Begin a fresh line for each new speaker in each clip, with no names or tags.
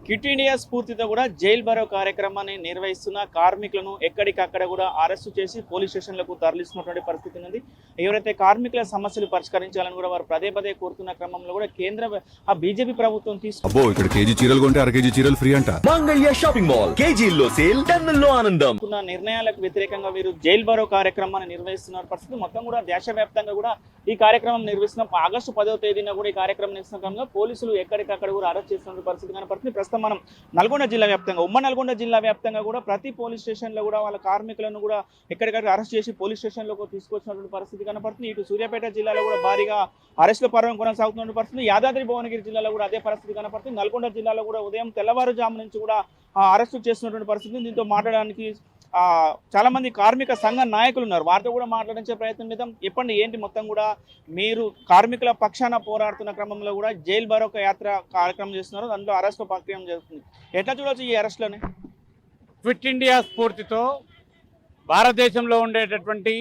Quit India స్ఫూర్తితో కూడా jail భరో కార్యక్రమాన్ని నిర్వహిస్తున్న కార్మికులను ఎక్కడికక్కడ కూడా అరెస్టు చేసి పోలీస్ స్టేషన్లకు తరలిస్తున్నటువంటి పరిస్థితి ఉంది. ఎవరైతే కార్మికుల సమస్యలు పరిష్కరించాలని కూడా వారు పదే పదే కోరుతున్న క్రమంలో కూడా కేంద్ర బీజేపీ ప్రభుత్వం
ఇక్కడ కేజీ చీరలు కొంటే అర కేజీ చీరలు ఫ్రీ అంట.
మంగళ్య షాపింగ్ మాల్ కేజీల్లో సేల్ టన్నుల్లో ఆనందం.
నిర్ణయాలకు వ్యతిరేకంగా వీరు జైల్ భరో కార్యక్రమాన్ని నిర్వహిస్తున్న పరిస్థితి మొత్తం కూడా దేశవ్యాప్తంగా కూడా ఈ కార్యక్రమం నిర్వహిస్తున్న ఆగస్టు 10వ తేదీన కూడా ఈ కార్యక్రమం నిర్వహిస్తున్న క్రమంలో పోలీసులు ఎక్కడికక్కడ కూడా అరెస్ట్ చేస్తున్న పరిస్థితి కనపడుతుంది. ప్రస్తుతం మనం నల్గొండ జిల్లా వ్యాప్తంగా నల్గొండ జిల్లా వ్యాప్తంగా కూడా ప్రతి పోలీస్ స్టేషన్లో కూడా వాళ్ళ కార్మికులను కూడా ఎక్కడికక్కడ అరెస్ట్ చేసి పోలీస్ స్టేషన్లోకి తీసుకొచ్చినటువంటి పరిస్థితి కనపడుతుంది. ఇటు సూర్యాపేట జిల్లాలో కూడా భారీగా అరెస్టుల పర్వం కొనసాగుతున్న పరిస్థితి, యాదాద్రి భువనగిరి జిల్లాలో కూడా అదే పరిస్థితి కనపడుతుంది. నల్గొండ జిల్లాలో కూడా ఉదయం తెల్లవారుజాము నుంచి కూడా అరెస్టు చేస్తున్నటువంటి పరిస్థితి. దీంతో మాట్లాడడానికి చాలా మంది కార్మిక సంఘ నాయకులు ఉన్నారు, వారితో కూడా మాట్లాడించే ప్రయత్నం చేద్దాం. చెప్పండి, ఏంటి మొత్తం కూడా మీరు కార్మికుల పక్షాన పోరాడుతున్న క్రమంలో కూడా జైల్ భరో యాత్ర కార్యక్రమం చేస్తున్నారు, అందులో అరెస్టు ప్రక్రియ జరుగుతుంది. ఎట్లా చూడవచ్చు ఈ అరెస్టులని?
క్విట్ ఇండియా స్ఫూర్తితో భారతదేశంలో ఉండేటటువంటి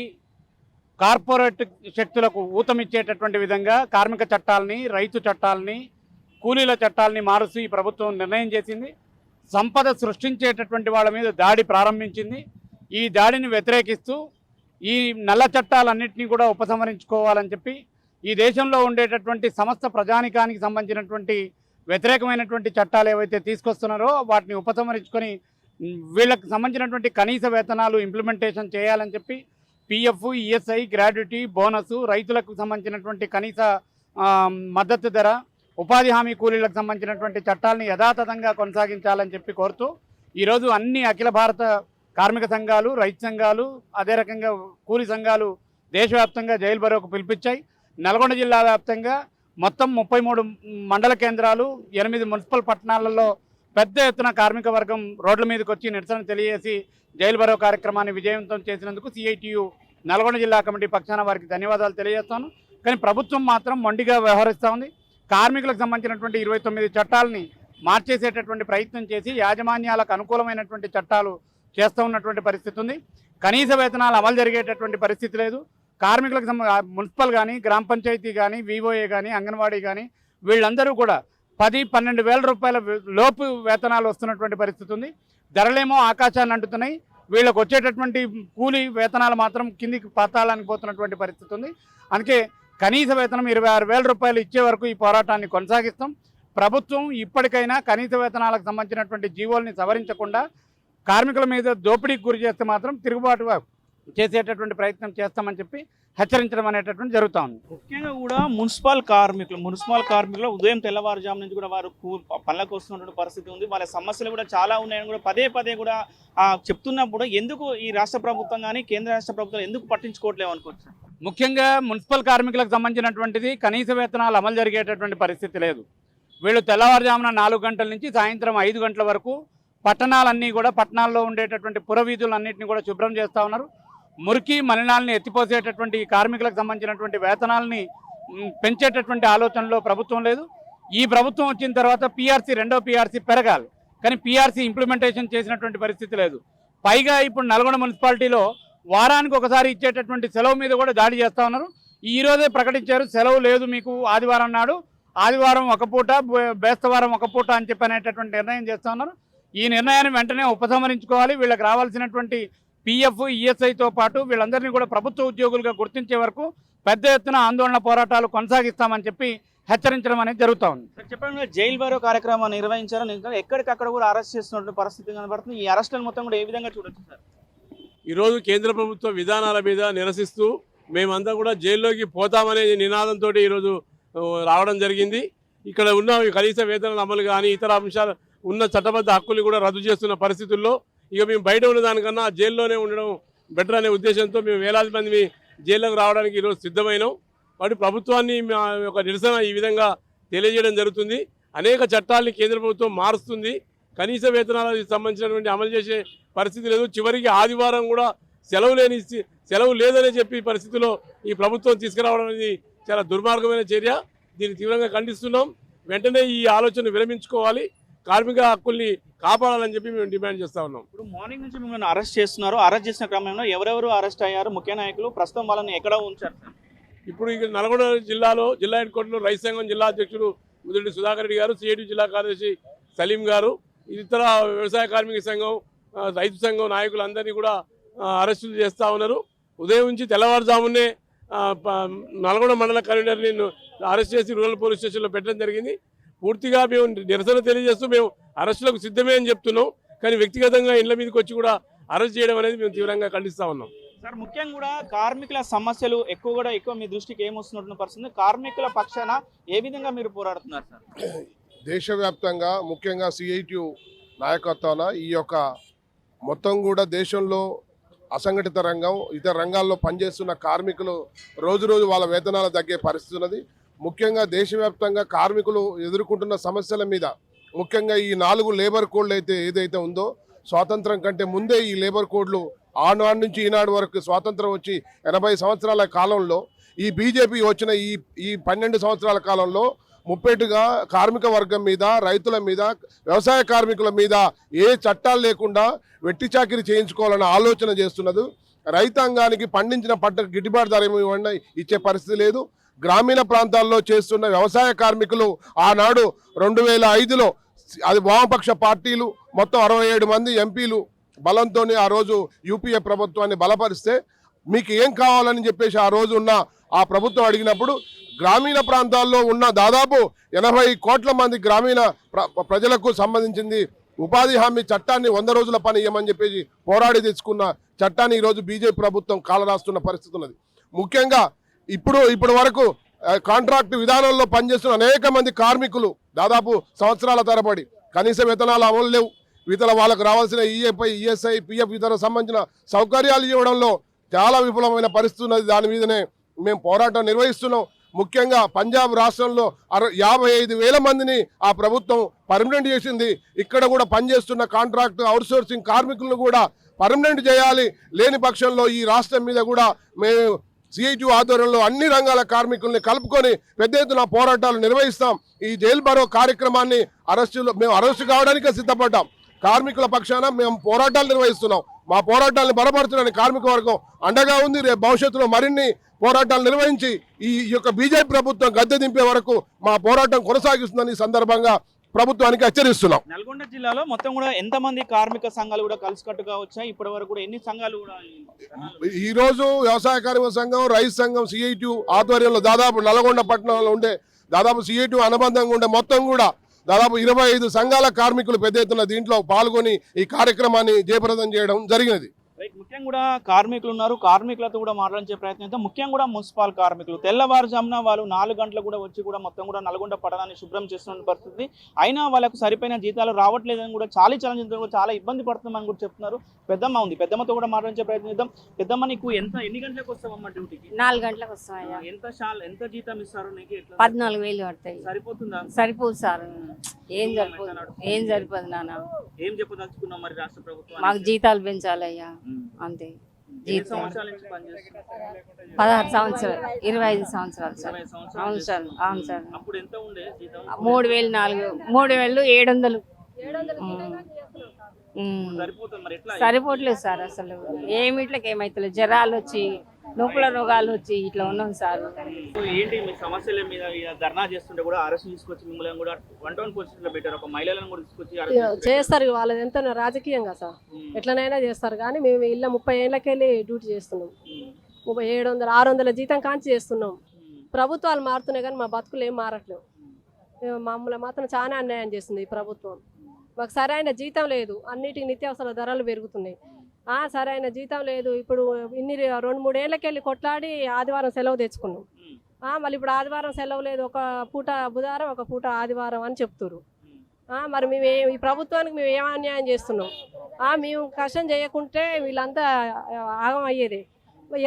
కార్పొరేట్ శక్తులకు ఊతమిచ్చేటటువంటి విధంగా కార్మిక చట్టాలని, రైతు చట్టాలని, కూలీల చట్టాలని మారుస్తూ ఈ ప్రభుత్వం నిర్ణయం చేసింది. సంపద సృష్టించేటటువంటి వాళ్ళ మీద దాడి ప్రారంభించింది. ఈ దాడిని వ్యతిరేకిస్తూ ఈ నల్ల చట్టాలన్నింటినీ కూడా ఉపసంహరించుకోవాలని చెప్పి ఈ దేశంలో ఉండేటటువంటి సమస్త ప్రజానికానికి సంబంధించినటువంటి వ్యతిరేకమైనటువంటి చట్టాలు ఏవైతే తీసుకొస్తున్నారో వాటిని ఉపసంహరించుకొని వీళ్ళకి సంబంధించినటువంటి కనీస వేతనాలు ఇంప్లిమెంటేషన్ చేయాలని చెప్పి పిఎఫ్, ఈఎస్ఐ, గ్రాడ్యుటీ, బోనసు, రైతులకు సంబంధించినటువంటి కనీస మద్దతు ధర, ఉపాధి హామీ కూలీలకు సంబంధించినటువంటి చట్టాలని యథాతథంగా కొనసాగించాలని చెప్పి కోరుతూ ఈరోజు అన్ని అఖిల భారత కార్మిక సంఘాలు, రైతు సంఘాలు, అదే రకంగా కూలీ సంఘాలు దేశవ్యాప్తంగా జైలు భరోకు పిలిపించాయి. నల్గొండ జిల్లా వ్యాప్తంగా మొత్తం 33 మండల కేంద్రాలు, 8 మున్సిపల్ పట్టణాలలో పెద్ద ఎత్తున కార్మిక వర్గం రోడ్ల మీదకి వచ్చి నిరసన తెలియజేసి జైలు భరో కార్యక్రమాన్ని విజయవంతం చేసినందుకు సిఐటియు నల్గొండ జిల్లా కమిటీ పక్షాన వారికి ధన్యవాదాలు తెలియజేస్తాను. కానీ ప్రభుత్వం మాత్రం మొండిగా వ్యవహరిస్తూ ఉంది. కార్మికులకు సంబంధించినటువంటి 29 చట్టాలని మార్చేసేటటువంటి ప్రయత్నం చేసి యాజమాన్యాలకు అనుకూలమైనటువంటి చట్టాలు చేస్తూ ఉన్నటువంటి పరిస్థితి ఉంది. కనీస వేతనాలు అమలు జరిగేటటువంటి పరిస్థితి లేదు. కార్మికులకు మున్సిపల్ కానీ, గ్రామ పంచాయతీ కానీ, వివోఏ కానీ, అంగన్వాడీ కానీ వీళ్ళందరూ కూడా 10-12 వేల రూపాయల లోపు వేతనాలు వస్తున్నటువంటి పరిస్థితి ఉంది. ధరలేమో ఆకాశాన్ని అంటుతున్నాయి. వీళ్ళకి వచ్చేటటువంటి కూలీ వేతనాలు మాత్రం కిందికి పాతాళానికి పోతున్నటువంటి పరిస్థితి ఉంది. అందుకే కనీస వేతనం 26,000 రూపాయలు ఇచ్చే వరకు ఈ పోరాటాన్ని కొనసాగిస్తాం. ప్రభుత్వం ఇప్పటికైనా కనీస వేతనాలకు సంబంధించినటువంటి జీవోల్ని సవరించకుండా కార్మికుల మీద దోపిడీకి గురి చేస్తే మాత్రం తిరుగుబాటు చేసేటటువంటి ప్రయత్నం చేస్తామని చెప్పి హెచ్చరించడం అనేటటువంటి జరుగుతూ ఉంది.
ముఖ్యంగా కూడా మున్సిపల్ కార్మికులు ఉదయం తెల్లవారుజాము నుంచి కూడా వారు పనులకు వస్తున్నటువంటి పరిస్థితి ఉంది. వాళ్ళ సమస్యలు కూడా చాలా ఉన్నాయని కూడా పదే పదే కూడా చెప్తున్నప్పుడు ఎందుకు ఈ రాష్ట్ర ప్రభుత్వం కానీ కేంద్ర రాష్ట్ర ప్రభుత్వం ఎందుకు పట్టించుకోవట్లేవు అనుకోవచ్చు?
ముఖ్యంగా మున్సిపల్ కార్మికులకు సంబంధించినటువంటిది కనీస వేతనాలు అమలు జరిగేటటువంటి పరిస్థితి లేదు. వీళ్ళు తెల్లవారుజామున 4 గంటల నుంచి సాయంత్రం 5 గంటల వరకు పట్టణాలన్నీ కూడా పట్టణాల్లో ఉండేటటువంటి పురవీధులన్నింటినీ కూడా శుభ్రం చేస్తూ ఉన్నారు. మురికి మలినాలని ఎత్తిపోసేటటువంటి కార్మికులకు సంబంధించినటువంటి వేతనాలని పెంచేటటువంటి ఆలోచనలో ప్రభుత్వం లేదు. ఈ ప్రభుత్వం వచ్చిన తర్వాత రెండో పీఆర్సీ పెరగాలి, కానీ పీఆర్సీ ఇంప్లిమెంటేషన్ చేసినటువంటి పరిస్థితి లేదు. పైగా ఇప్పుడు నల్గొండ మున్సిపాలిటీలో వారానికి ఒకసారి ఇచ్చేటటువంటి సెలవు మీద కూడా దాడి చేస్తూ ఉన్నారు. ఈరోజే ప్రకటించారు సెలవు లేదు మీకు ఆదివారం నాడు, ఆదివారం ఒక పూట, బేస్తవారం ఒక పూట అని చెప్పి అనేటటువంటి నిర్ణయం చేస్తూ ఉన్నారు. ఈ నిర్ణయాన్ని వెంటనే ఉపసంహరించుకోవాలి. వీళ్ళకి రావాల్సినటువంటి పిఎఫ్, ఈఎస్ఐతో పాటు వీళ్ళందరినీ కూడా ప్రభుత్వ ఉద్యోగులుగా గుర్తించే వరకు పెద్ద ఎత్తున ఆందోళన పోరాటాలు కొనసాగిస్తామని చెప్పి హెచ్చరించడం అనేది జరుగుతూ ఉంది.
చెప్పండి, జైలు భరో కార్యక్రమం నిర్వహించారు, ఎక్కడికక్కడ కూడా అరెస్ట్ చేస్తున్నటువంటి పరిస్థితి కనబడుతుంది. ఈ అరెస్టులను మొత్తం కూడా ఏ విధంగా చూడొచ్చు సార్?
ఈరోజు కేంద్ర ప్రభుత్వ విధానాల మీద నిరసిస్తూ మేమంతా కూడా జైల్లోకి పోతామనే నినాదంతో ఈరోజు రావడం జరిగింది. ఇక్కడ ఉన్న కనీస వేతనాల అమలు కానీ ఇతర అంశాలు ఉన్న చట్టబద్ధ హక్కులు కూడా రద్దు చేస్తున్న పరిస్థితుల్లో ఇక మేము బయట ఉన్న దానికన్నా జైల్లోనే ఉండడం బెటర్ అనే ఉద్దేశంతో మేము వేలాది మంది జైల్లోకి రావడానికి ఈరోజు సిద్ధమైనాం. కాబట్టి ప్రభుత్వాన్ని ఒక నిరసన ఈ విధంగా తెలియజేయడం జరుగుతుంది. అనేక చట్టాలని కేంద్ర ప్రభుత్వం మారుస్తుంది, కనీస వేతనాలకు సంబంధించినటువంటి అమలు చేసే పరిస్థితి లేదు. చివరికి ఆదివారం కూడా సెలవు లేదని చెప్పి పరిస్థితిలో ఈ ప్రభుత్వం తీసుకురావడం అనేది చాలా దుర్మార్గమైన చర్య. దీన్ని తీవ్రంగా ఖండిస్తున్నాం. వెంటనే ఈ ఆలోచన విరమించుకోవాలి, కార్మిక హక్కుల్ని కాపాడాలని చెప్పి మేము డిమాండ్ చేస్తా ఉన్నాం.
ఇప్పుడు మార్నింగ్ నుంచి మిమ్మల్ని అరెస్ట్ చేస్తున్నారు, అరెస్ట్ చేసిన క్రమంలో ఎవరెవరు అరెస్ట్ అయ్యారు, ముఖ్య నాయకులు ప్రస్తుతం వాళ్ళని ఎక్కడ ఉంచారు?
ఇప్పుడు ఇక్కడ నల్గొండ జిల్లాలో జిల్లా హెడ్ క్వార్టర్లో రైతు సంఘం జిల్లా అధ్యక్షుడు ముదిరెడ్డి సుధాకర్ రెడ్డి గారు, సిఐటి జిల్లా కార్యదర్శి సలీం గారు, ఇతర వ్యవసాయ కార్మిక సంఘం, రైతు సంఘం నాయకులందరినీ కూడా అరెస్టులు చేస్తూ ఉన్నారు. ఉదయం నుంచి తెల్లవారుజామునే నల్గొండ మండల కన్వీనర్ని అరెస్ట్ చేసి రూరల్ పోలీస్ స్టేషన్లో పెట్టడం జరిగింది. పూర్తిగా మేము నిరసన తెలియజేస్తూ మేము అరెస్టులకు సిద్ధమే అని చెప్తున్నాం. కానీ వ్యక్తిగతంగా ఇళ్ల మీదకి వచ్చి కూడా అరెస్ట్ చేయడం అనేది మేము తీవ్రంగా ఖండిస్తూ ఉన్నాం.
సార్, ముఖ్యంగా కూడా కార్మికుల సమస్యలు ఎక్కువ మీ దృష్టికి ఏమొస్తున్నట్టు పరిస్థితి, కార్మికుల పక్షాన ఏ విధంగా మీరు పోరాడుతున్నారు సార్?
దేశవ్యాప్తంగా ముఖ్యంగా సిఐటియు నాయకత్వాన ఈ యొక్క మొత్తం కూడా దేశంలో అసంఘటిత రంగం, ఇతర రంగాల్లో పనిచేస్తున్న కార్మికులు రోజు వాళ్ళ వేతనాలు తగ్గే పరిస్థితి ఉన్నది. ముఖ్యంగా దేశవ్యాప్తంగా కార్మికులు ఎదుర్కొంటున్న సమస్యల మీద ముఖ్యంగా ఈ 4 లేబర్ కోడ్లు ఏదైతే ఉందో, స్వాతంత్రం కంటే ముందే ఈ లేబర్ కోడ్లు ఆనాడు నుంచి ఈనాడు వరకు స్వాతంత్రం వచ్చి 80 సంవత్సరాల కాలంలో ఈ బీజేపీ వచ్చిన ఈ 12 సంవత్సరాల కాలంలో ముప్పేటుగా కార్మిక వర్గం మీద, రైతుల మీద, వ్యవసాయ కార్మికుల మీద ఏ చట్టాలు లేకుండా వెట్టి చాకిరీ చేయించుకోవాలన్న ఆలోచన చేస్తున్నది. రైతాంగానికి పండించిన పంటకు గిట్టుబాటు ధర ఇవ్వండి ఇచ్చే పరిస్థితి లేదు. గ్రామీణ ప్రాంతాల్లో చేస్తున్న వ్యవసాయ కార్మికులు ఆనాడు 2005లో అది వామపక్ష పార్టీలు మొత్తం 67 మంది ఎంపీలు బలంతో ఆ రోజు యూపీఏ ప్రభుత్వాన్ని బలపరిస్తే మీకు ఏం కావాలని చెప్పేసి ఆ రోజు ఉన్న ఆ ప్రభుత్వం అడిగినప్పుడు గ్రామీణ ప్రాంతాల్లో ఉన్న దాదాపు 80 కోట్ల మంది గ్రామీణ ప్రజలకు సంబంధించింది ఉపాధి హామీ చట్టాన్ని 100 రోజుల పని ఇవ్వమని చెప్పేసి పోరాడి తెచ్చుకున్న చట్టాన్ని ఈరోజు బీజేపీ ప్రభుత్వం కాలరాస్తున్న పరిస్థితి ఉన్నది. ముఖ్యంగా ఇప్పుడు వరకు కాంట్రాక్ట్ విధానంలో పనిచేస్తున్న అనేక మంది కార్మికులు దాదాపు సంవత్సరాల తరబడి కనీస వేతనాలు అమలు లేవు. ఇతర వాళ్ళకు రావాల్సిన ఈఏపై, ఈఎస్ఐ, పిఎఫ్ ఇతర సంబంధించిన సౌకర్యాలు ఇవ్వడంలో చాలా విఫలమైన పరిస్థితి ఉన్నది. దాని మీదనే మేము పోరాటం నిర్వహిస్తున్నాం. ముఖ్యంగా పంజాబ్ రాష్ట్రంలో 55,000 మందిని ఆ ప్రభుత్వం పర్మనెంట్ చేసింది. ఇక్కడ కూడా పనిచేస్తున్న కాంట్రాక్ట్ అవుట్సోర్సింగ్ కార్మికులను కూడా పర్మనెంట్ చేయాలి. లేని పక్షంలో ఈ రాష్ట్రం మీద కూడా మేము సిఐటియు ఆధ్వర్యంలో అన్ని రంగాల కార్మికుల్ని కలుపుకొని పెద్ద ఎత్తున పోరాటాలు నిర్వహిస్తాం. ఈ జైలు బరో కార్యక్రమాన్ని మేము అరెస్టు కావడానికే సిద్ధపడ్డాం. కార్మికుల పక్షాన మేము పోరాటాలు నిర్వహిస్తున్నాం. మా పోరాటాలను బలపరచడానికి కార్మిక వర్గం అండగా ఉంది. రేపు భవిష్యత్తులో మరిన్ని పోరాటాలు నిర్వహించి ఈ యొక్క బీజేపీ ప్రభుత్వం గద్దె దింపే వరకు మా పోరాటం కొనసాగిస్తుందని ఈ సందర్భంగా ప్రభుత్వానికి హెచ్చరిస్తున్నాం.
నల్గొండ జిల్లాలో మొత్తం కూడా ఎంతమంది కార్మిక సంఘాలు కూడా కలిసికట్టుగా వచ్చాయి? ఇప్పటి వరకు కూడా ఎన్ని సంఘాలు కూడా?
ఈ రోజు వ్యవసాయ కార్మిక సంఘం, రైతు సంఘం, సిఐటియు ఆధ్వర్యంలో దాదాపు నల్గొండ పట్టణంలో ఉండే దాదాపు సిఐటియు అనుబంధంగా ఉండే మొత్తం కూడా దాదాపు 25 సంఘాల కార్మికులు పెద్ద ఎత్తున దీంట్లో పాల్గొని ఈ కార్యక్రమాన్ని జయప్రదం చేయడం జరిగినది.
ముఖ్యంగా కూడా కార్మికులు ఉన్నారు, కార్మికులతో కూడా మాట్లాడించే ప్రయత్నం చేద్దాం. ముఖ్యంగా కూడా మున్సిపల్ కార్మికులు తెల్లవారుజామున వాళ్ళు 4 గంటలకు కూడా వచ్చి కూడా మొత్తం కూడా నల్గొండ పట్టణాన్ని శుభ్రం చేస్తున్న పరిస్థితి. అయినా వాళ్ళకు సరిపోయిన జీతాలు రావట్లేదని కూడా చాలా చాలా ఇబ్బంది పడుతున్నామని కూడా చెప్తున్నారు. పెద్దమ్మ ఉంది, పెద్దమ్మతో కూడా మాట్లాడించే ప్రయత్నం చేద్దాం. పెద్దమ్మ, నీకు ఎన్ని గంటలకు వస్తావమ్మా డ్యూటీకి?
4 గంటలకు వస్తాయా?
ఎంత జీతం ఇస్తారు నీకు?
14,000 పడతాయి.
సరిపోతుందా?
సరిపోదు సార్, ఏం సరిపోదు నాన్న.
ఏం చెప్పదలుచుకున్నాం మరి రాష్ట్ర ప్రభుత్వం?
మాకు జీతాలు పెంచాలయ్యా, అంతే.
ఎన్ని సంవత్సరాల నుంచి పనిచేస్తున్నారు?
16 సంవత్సరాలు, 25 సంవత్సరాలు సార్. అవును సార్, అవును సార్.
అప్పుడు ఎంత ఉండే జీతం?
3,700.
సరిపోతుంది మరి ఎట్లా?
సరిపోవట్లేదు సార్, అసలు ఏమిట్లకి ఏమైతలేదు. జ్వరాలు వచ్చి, నొప్పుల రోగాలు వచ్చి ఇట్లా ఉన్నాం సార్.
ఏంటి మీ సమస్యల మీద ధర్నా చేస్తుంటే కూడా అరెస్ట్ తీసుకొచ్చి మిమ్మల్ని కూడా 1 టౌన్ పొజిషన్ లో పెట్టారు. ఒక మహిళలను కూడా తీసుకొచ్చి
చేస్తారు. వాళ్ళది ఎంత రాజకీయంగా సార్ ఎట్లనైనా చేస్తారు. కానీ మేము ఇళ్ళ 30 ఏళ్ళకెళ్ళి డ్యూటీ చేస్తున్నాం. 700, 600 జీతం కాంచి చేస్తున్నాం. ప్రభుత్వాలు మారుతున్నాయి కానీ మా బతుకులు ఏం మారట్లేవు. మమ్మల్ని మాత్రం చాలా అన్యాయం చేస్తుంది ఈ ప్రభుత్వం. మాకు సరైన జీతం లేదు, అన్నిటికీ నిత్యావసర ధరలు పెరుగుతున్నాయి. సరైన జీతం లేదు. ఇప్పుడు 2-3 ఏళ్ళకెళ్ళి కొట్లాడి ఆదివారం సెలవు తెచ్చుకున్నాం. మళ్ళీ ఇప్పుడు ఆదివారం సెలవు లేదు, ఒక పూట బుధవారం, ఒక పూట ఆదివారం అని చెప్తున్నారు. మరి మేము ఈ ప్రభుత్వానికి మేము ఏం అన్యాయం చేస్తున్నాం? మేము కష్టం చేయకుంటే వీళ్ళంతా ఆగం అయ్యేది.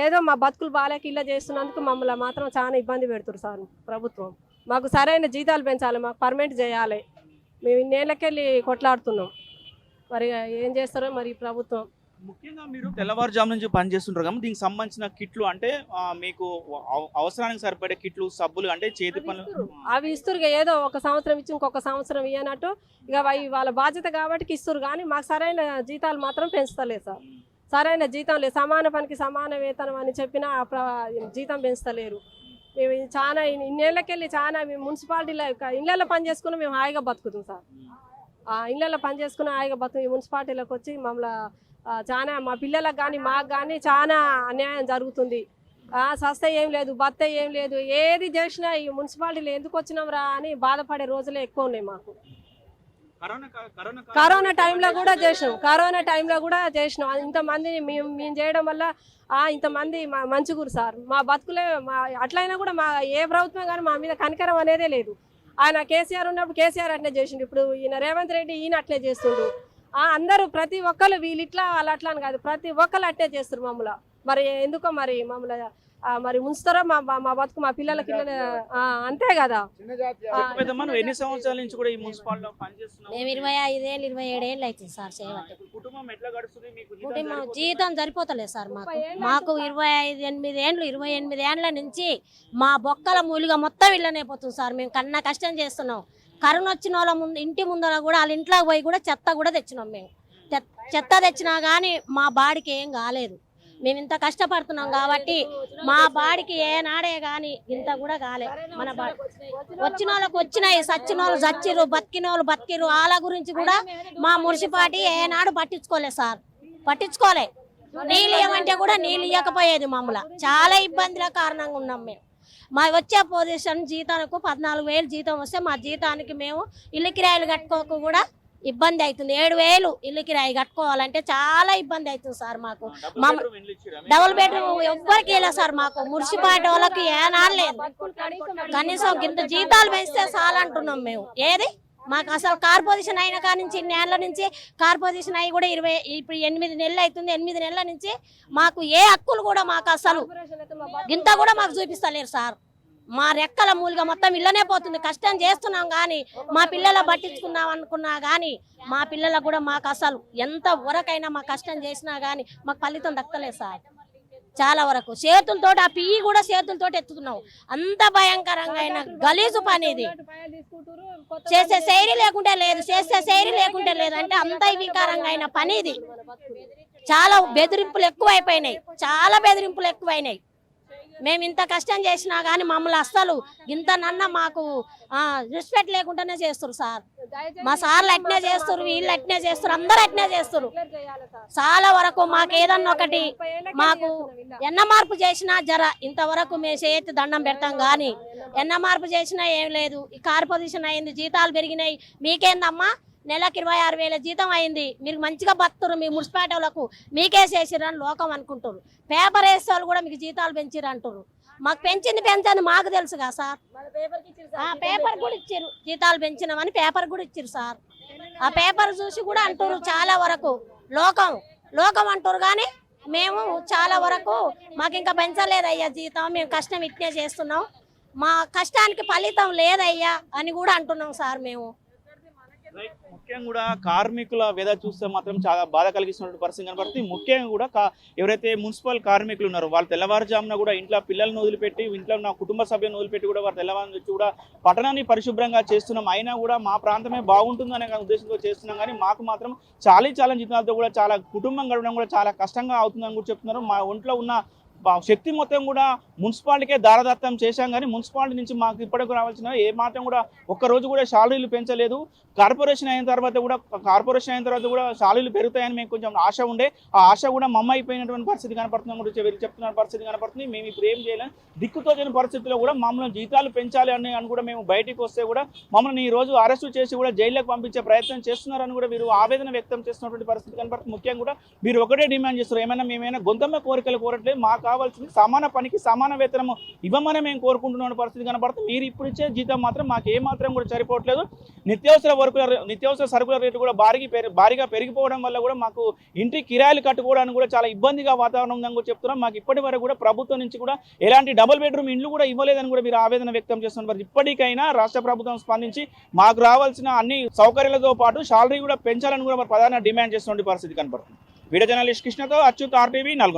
ఏదో మా బతుకులు బాలేక ఇలా చేస్తున్నందుకు మమ్మల్ని మాత్రం చాలా ఇబ్బంది పెడుతున్నారు సార్ ప్రభుత్వం. మాకు సరైన జీతాలు పెంచాలి, మాకు పర్మనెంట్ చేయాలి. మేము ఇన్నేళ్ళకెళ్ళి కొట్లాడుతున్నాం. మరి ఏం చేస్తారో మరి ప్రభుత్వం.
ముఖ్యంగా మీరు తెల్లవారుజాము నుంచి పనిచేస్తుంటారు కదా, దీనికి సంబంధించిన కిట్లు అంటే మీకు అవసరానికి సరిపడే కిట్లు, సబ్బులు అంటే చేతి పనులు
అవి ఇస్తారు. ఏదో ఒక సంవత్సరం ఇచ్చి ఇంకొక సంవత్సరం ఇవ్వనట్టు ఇక వాళ్ళ బాధ్యత కాబట్టి ఇస్తారు. కానీ మాకు సరైన జీతాలు మాత్రం పెంచుతలేదు సార్. సరైన జీతం లేదు. సమాన పనికి సమాన వేతనం అని చెప్పినా జీతం పెంచుతలేరు. మేము చాలా ఇన్నేళ్ళకెళ్ళి చాలా మేము మున్సిపాలిటీలో ఇళ్ళల్లో పని చేసుకుని మేము హాయిగా బతుకుతాం సార్. ఇళ్ళల్లో పని చేసుకుని హాయిగా బతుకు ఈ మున్సిపాలిటీలోకి వచ్చి మమ్మల్ని చాలా మా పిల్లలకు కానీ మాకు కానీ చాలా అన్యాయం జరుగుతుంది. సస్తే ఏం లేదు, బత్త ఏం లేదు, ఏది చేసినా ఈ మున్సిపాలిటీలో ఎందుకు వచ్చినాం రా అని బాధపడే రోజులే ఎక్కువ ఉన్నాయి మాకు. కరోనా టైంలో కూడా చేసినాం ఇంతమందిని మేము చేయడం వల్ల ఇంతమంది మంచిగురు సార్. మా బతుకులే అట్లయినా కూడా మా ఏ ప్రభుత్వం కానీ మా మీద కనికరం అనేదే లేదు. ఆయన కేసీఆర్ ఉన్నప్పుడు కేసీఆర్ అట్లే చేసిండు, ఇప్పుడు ఈయన రేవంత్ రెడ్డి ఈయన అట్లే చేస్తుండు. అందరూ ప్రతి ఒక్కరు వీళ్ళు ఇట్లా వాళ్ళు అట్లా అని కాదు, ప్రతి ఒక్కరు అట్లే చేస్తారు మమ్మల్ని. మరి ఎందుకో మరి మమ్మల్ని మరి ముంచుతారో మా బతుకు మా పిల్లలకి అంతే కదా.
ఎన్ని సంవత్సరాల నుంచి కూడా ఈ మున్సిపాలిటీలో పనిచేస్తున్నాం?
మేము 25 ఏళ్ళు 27 ఏళ్ళు అవుతుంది సార్ చేయబట్టి.
కుటుంబం ఎట్లా గడుస్తుంది మీకు?
కుటుంబం జీతం సరిపోతలేదు సార్ మాకు 28 ఏళ్ళ నుంచి మా బొక్కల మూలిగా మొత్తం ఇళ్ళనే పోతుంది సార్. మేము కన్నా కష్టం చేస్తున్నాం. కరోనా వచ్చిన వాళ్ళ ముందు ఇంటి ముందర కూడా వాళ్ళ ఇంట్లోకి పోయి కూడా చెత్త కూడా తెచ్చినాం. మేము చెత్త తెచ్చినా కానీ మా బాడికి ఏం కాలేదు. మేము ఇంత కష్టపడుతున్నాం కాబట్టి మా బాడికి ఏనాడే కానీ ఇంత కూడా కాలే. మన బాడి వచ్చిన వాళ్ళకి వచ్చినాయి, సచ్చిన వాళ్ళు చచ్చిరు, బతికిన వాళ్ళు బతికిరు. వాళ్ళ గురించి కూడా మా మున్సిపాలిటీ ఏనాడు పట్టించుకోలే సార్, పట్టించుకోలే. నీళ్ళు ఇవ్వమంటే కూడా నీళ్ళు ఇవ్వకపోయేది. మమ్మల్ని చాలా ఇబ్బందుల కారణంగా ఉన్నాం మేము. మా వచ్చే పొజిషన్ జీతానికి 14,000 జీతం వస్తే మా జీతానికి మేము ఇల్లు కిరాయిలు కట్టుకోక కూడా ఇబ్బంది అవుతుంది. 7,000 ఇల్లు కిరాయి కట్టుకోవాలంటే చాలా ఇబ్బంది అవుతుంది సార్ మాకు. డబుల్ బెడ్రూమ్ ఎవ్వరికి వెళ్ళా సార్ మాకు. మున్సిపాలిటీ వాళ్ళకి ఏనాడు లేదు. కనీసం ఇంత జీతాలు పెంచితే చాలంటున్నాం మేము. ఏది మాకు అసలు కార్పొరేషన్ అయిన కాడ నుంచి ఇన్ని ఏళ్ళ నుంచి కార్పొరేషన్ అయ్యి కూడా ఇప్పుడు 8 నెలలు అవుతుంది. 8 నెలల నుంచి మాకు ఏ హక్కులు కూడా మాకు అసలు ఇంత కూడా మాకు చూపిస్తలేరు సార్. మా రెక్కల మూలిగా మొత్తం ఇళ్ళనే పోతుంది. కష్టం చేస్తున్నాం కానీ మా పిల్లల పట్టించుకున్నాం అనుకున్నా కానీ మా పిల్లలకు కూడా మాకు అసలు ఎంత వరకైనా మా కష్టం చేసినా కానీ మాకు ఫలితం దక్కలేదు సార్. చాలా వరకు చేతులతో ఆ పియ్యి కూడా చేతులతో ఎత్తుతున్నాం. అంత భయంకరంగా అయిన గలీజు పని ఇది. చేసే శైలి లేకుంటే లేదు అంటే అంత వికారంగా అయిన పని ఇది. చాలా బెదిరింపులు ఎక్కువైపోయినాయి. మేము ఇంత కష్టం చేసినా కానీ మమ్మల్ని అస్సలు ఇంత మాకు రెస్పెక్ట్ లేకుండానే చేస్తారు సార్. మా సార్లు అట్నే చేస్తారు, వీళ్ళు అట్నే చేస్తారు, అందరు అట్నే చేస్తారు. చాలా వరకు మాకు ఏదన్నా ఒకటి మాకు ఎన్న మార్పు చేసినా ఇంతవరకు మేము చేతి దండం పెడతాం కానీ ఎన్న మార్పు చేసినా ఏం లేదు. ఈ కార్పొరేషన్ అయింది, జీతాలు పెరిగినాయి. మీకేందమ్మా నెలకి 26,000 జీతం అయింది, మీరు మంచిగా బతురు, మీ మున్సిపాలిటీలకు మీకే చేసిరని లోకం అనుకుంటారు. పేపర్ వేసే వాళ్ళు కూడా మీకు జీతాలు పెంచిరు అంటారు. మాకు పెంచని మాకు తెలుసుగా సార్. పేపర్ కూడా ఇచ్చారు, జీతాలు పెంచినామని పేపర్ కూడా ఇచ్చారు సార్. ఆ పేపర్ చూసి కూడా అంటారు చాలా వరకు లోకం అంటారు కానీ మేము చాలా వరకు మాకు ఇంకా పెంచలేదయ్యా జీతం, మేము కష్టం ఇట్నే చేస్తున్నాం, మా కష్టానికి ఫలితం లేదయ్యా అని కూడా అంటున్నాం సార్. మేము
ముఖ్యంగా కూడా కార్మికుల వేద చూస్తే మాత్రం చాలా బాధ కలిగిస్తున్న పరిస్థితి కనబడుతుంది. ముఖ్యంగా కూడా ఎవరైతే మున్సిపల్ కార్మికులు ఉన్నారో వాళ్ళు తెల్లవారుజామున కూడా ఇంట్లో పిల్లలను వదిలిపెట్టి ఇంట్లో ఉన్న కుటుంబ సభ్యులను వదిలిపెట్టి కూడా వారు తెల్లవారు వచ్చి కూడా పట్టణాన్ని పరిశుభ్రంగా చేస్తున్నాం. అయినా కూడా మా ప్రాంతమే బాగుంటుందనే ఉద్దేశంతో చేస్తున్నాం కానీ మాకు మాత్రం చాలా జీతాలతో కూడా చాలా కుటుంబం గడవడం కూడా చాలా కష్టంగా అవుతుందని కూడా చెప్తున్నారు. మా ఒంట్లో ఉన్న శక్తి మొత్తం కూడా మున్సిపాలిటీకే దారదత్తం చేశాం కానీ మున్సిపాలిటీ నుంచి మాకు ఇప్పటికి రావాల్సిన ఏ మాత్రం కూడా ఒక్కరోజు కూడా శాలరీలు పెంచలేదు. కార్పొరేషన్ అయిన తర్వాత కూడా శాలరీలు పెరుగుతాయని మేము కొంచెం ఆశ ఉండే, ఆ ఆశ కూడా మమ్మ అయిపోయినటువంటి పరిస్థితి కనపడుతుంది కూడా చెప్తున్న పరిస్థితి కనపడుతుంది. మేము ఇప్పుడు ఏం చేయలేం, దిక్కుతోచని పరిస్థితుల్లో కూడా మమ్మల్ని జీతాలు పెంచాలి అని కూడా మేము బయటికి వస్తే కూడా మమ్మల్ని ఈ రోజు అరెస్టు చేసి కూడా జైల్లోకి పంపించే ప్రయత్నం చేస్తున్నారని కూడా వీరు ఆవేదన వ్యక్తం చేస్తున్నటువంటి పరిస్థితి కనపడుతుంది. ముఖ్యంగా కూడా వీరు ఒకటే డిమాండ్ చేస్తారు, మేమైనా గొంతమ్మ కోరికలు కోరట్లేదు, మాకు కావాల్సింది సమాన పనికి సమాన వేతనము ఇవ్వమని మేము కోరుకుంటున్న పరిస్థితి కనపడుతుంది. మీరు ఇప్పుడు ఇచ్చే జీతం మాత్రం మాకు ఏ మాత్రం కూడా సరిపోవట్లేదు. నిత్యావసర సరుకుల రేటు కూడా భారీగా పెరిగిపోవడం వల్ల కూడా మాకు ఇంటి కిరాయిలు కట్టుకోవడానికి కూడా చాలా ఇబ్బందిగా వాతావరణం ఉందని కూడా చెప్తున్నాం. మాకు ఇప్పటి వరకు కూడా ప్రభుత్వం నుంచి కూడా ఎలాంటి డబుల్ బెడ్రూమ్ ఇండ్లు కూడా ఇవ్వలేదని కూడా మీరు ఆవేదన వ్యక్తం చేస్తున్నారు. ఇప్పటికైనా రాష్ట్ర ప్రభుత్వం స్పందించి మాకు రావాల్సిన అన్ని సౌకర్యాలతో పాటు శాలరీ కూడా పెంచాలని కూడా ప్రధాన డిమాండ్ చేస్తున్న పరిస్థితి కనపడుతుంది. వీడియో జర్నలిస్ట్ కృష్ణతో అచ్యుత్, RTV, నల్గొండ.